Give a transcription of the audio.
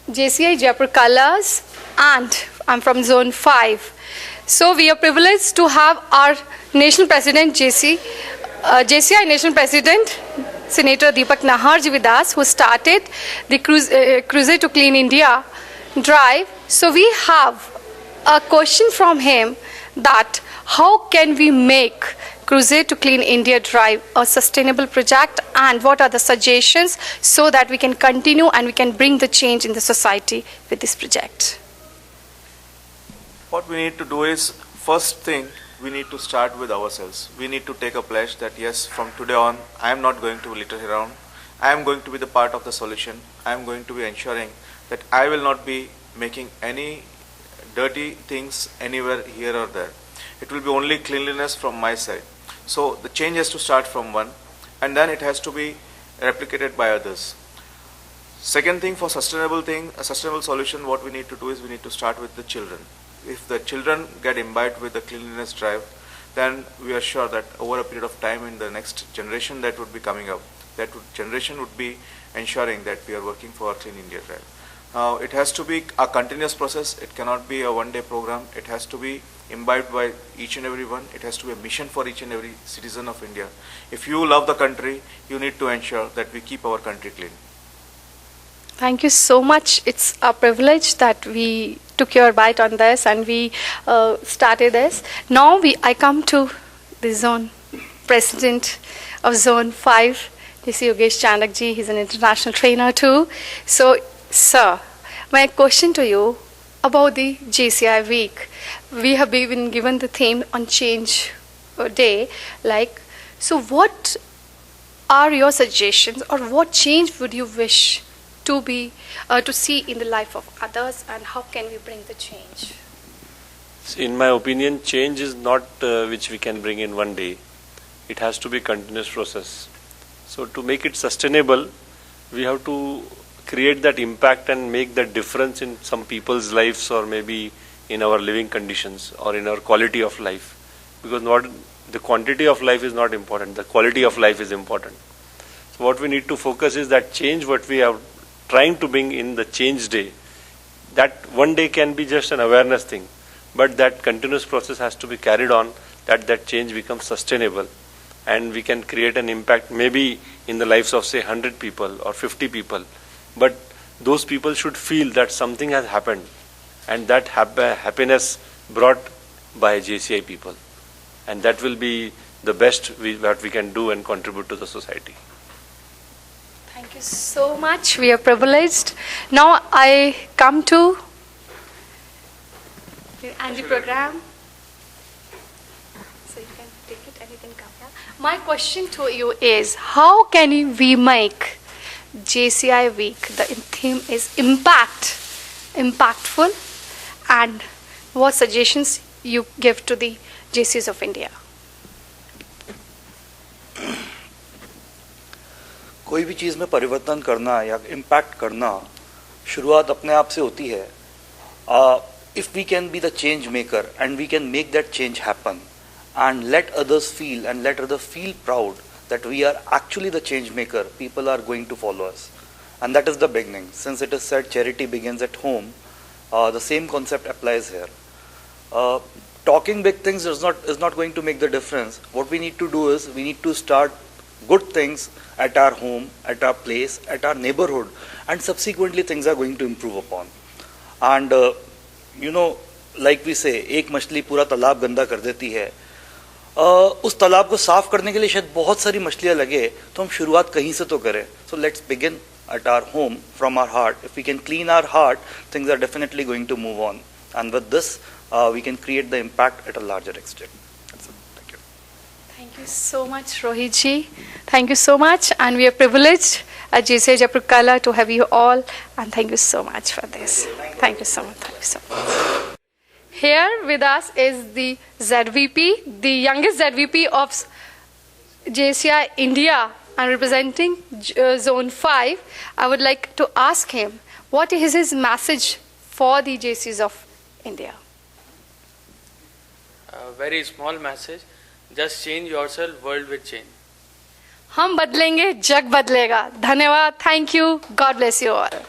JCI Jaipur Colors, and I'm from Zone 5. So we are privileged to have our National President JCI National President Senator Deepak Nahar ji with us, who started the Crusade to Clean India drive. So we have a question from him that how can we make Crusade to Clean India drive a sustainable project, and what are the suggestions so that we can continue and we can bring the change in the society with this project? What we need to do is, first thing, we need to start with ourselves. We need to take a pledge that yes, from today on, I am not going to litter around. I am going to be the part of the solution. I am going to be ensuring that I will not be making any dirty things anywhere here or there. It will be only cleanliness from my side. So the change has to start from one, and then it has to be replicated by others. Second thing, for a sustainable solution, what we need to do is we need to start with the children. If the children get imbibed with the cleanliness drive, then we are sure that over a period of time in the next generation that would be coming up, generation would be ensuring that we are working for a Clean India drive. Now, it has to be a continuous process. It cannot be a one-day program. It has to be imbibed by each and every one. It has to be a mission for each and every citizen of India. If you love the country, you need to ensure that we keep our country clean. Thank you so much. It's a privilege that we took your bite on this and we started this. Now I come to the zone president of Zone 5, JC Yogesh Chandak ji. He's an international trainer too. So, sir, my question to you about the JCI week. We have been given the theme on Change Day. So what are your suggestions, or what change would you wish to see in the life of others, and how can we bring the change? In my opinion, change is not which we can bring in one day. It has to be a continuous process. So to make it sustainable, we have to create that impact and make that difference in some people's lives, or maybe in our living conditions or in our quality of life. Because the quantity of life is not important, the quality of life is important. So what we need to focus is that change what we are trying to bring in the Change Day. That one day can be just an awareness thing, but that continuous process has to be carried on, that change becomes sustainable, and we can create an impact maybe in the lives of say 100 people or 50 people. But those people should feel that something has happened, and that happiness brought by JCI people, and that will be the best what we can do and contribute to the society. Thank you so much. We are privileged. Now I come to the Andy program. So you can take it, anything come here. My question to you is, how can we make JCI week, the theme is impactful, and what suggestions you give to the JCs of India? कोई भी चीज़ में परिवर्तन करना या impact करना शुरुआत अपने आप से होती है. If we can be the change maker and we can make that change happen and let others feel proud that we are actually the change maker, people are going to follow us. And that is the beginning. Since it is said charity begins at home, the same concept applies here. Talking big things is not going to make the difference. What we need to do is we need to start good things at our home, at our place, at our neighborhood, and subsequently things are going to improve upon. And like we say, एक मछली पूरा तालाब गंदा कर देती है. उस तालाब को साफ करने के लिए शायद बहुत सारी मछलियां लगे, तो हम शुरुआत कहीं से तो करें. So let's begin at our home, from our heart. If we can clean our heart, things are definitely going to move on. And with this, we can create the impact at a larger extent. That's it. Thank you. Thank you so much, Rohit ji. Thank you so much, and we are privileged at JCI Jaipur Kala to have you all, and thank you so much for this. Thank you so much. Thank you so much. Here with us is the ZVP, the youngest ZVP of JCI India, and representing Zone 5. I would like to ask him, what is his message for the JCs of India? A very small message. Just change yourself, world will change. हम बदलेंगे, जग बदलेगा. धन्यवाद. Thank you. God bless you all.